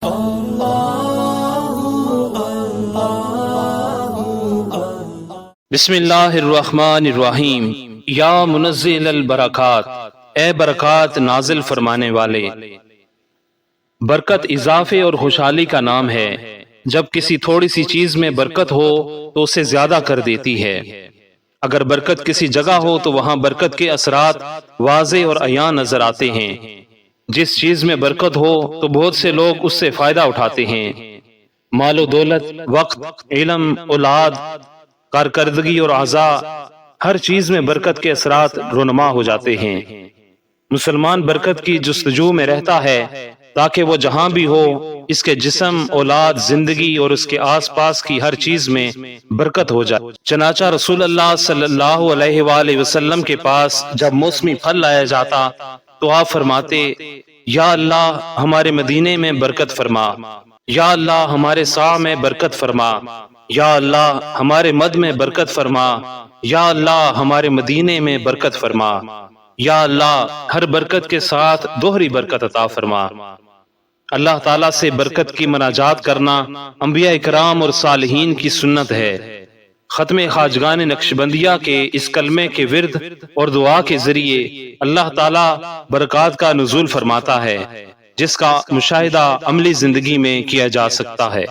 بسم اللہ الرحمن الرحیم۔ یا منزل البرکات، اے برکات نازل فرمانے والے۔ برکت اضافے اور خوشحالی کا نام ہے۔ جب کسی تھوڑی سی چیز میں برکت ہو تو اسے زیادہ کر دیتی ہے۔ اگر برکت کسی جگہ ہو تو وہاں برکت کے اثرات واضح اور عیاں نظر آتے ہیں۔ جس چیز میں برکت ہو تو بہت سے لوگ اس سے فائدہ اٹھاتے ہیں۔ مال و دولت، وقت، علم، اولاد، کارکردگی اور اعضاء، ہر چیز میں برکت کے اثرات رونما ہو جاتے ہیں۔ مسلمان برکت کی جستجو میں رہتا ہے تاکہ وہ جہاں بھی ہو اس کے جسم، اولاد، زندگی اور اس کے آس پاس کی ہر چیز میں برکت ہو جائے۔ چنانچہ رسول اللہ صلی اللہ علیہ وآلہ وسلم کے پاس جب موسمی پھل لایا جاتا تو آپ فرماتے، یا اللہ ہمارے مدینے میں برکت فرما، یا اللہ ہمارے سا میں برکت فرما، یا اللہ ہمارے مد میں برکت فرما، یا اللہ ہمارے مدینے میں برکت فرما، یا اللہ ہر برکت کے ساتھ دوہری برکت عطا فرما۔ اللہ تعالیٰ سے برکت کی مناجات کرنا انبیاء اکرام اور صالحین کی سنت ہے۔ ختم خواجگان نقشبندیہ کے اس کلمے کے ورد اور دعا کے ذریعے اللہ تعالیٰ برکات کا نزول فرماتا ہے، جس کا مشاہدہ عملی زندگی میں کیا جا سکتا ہے۔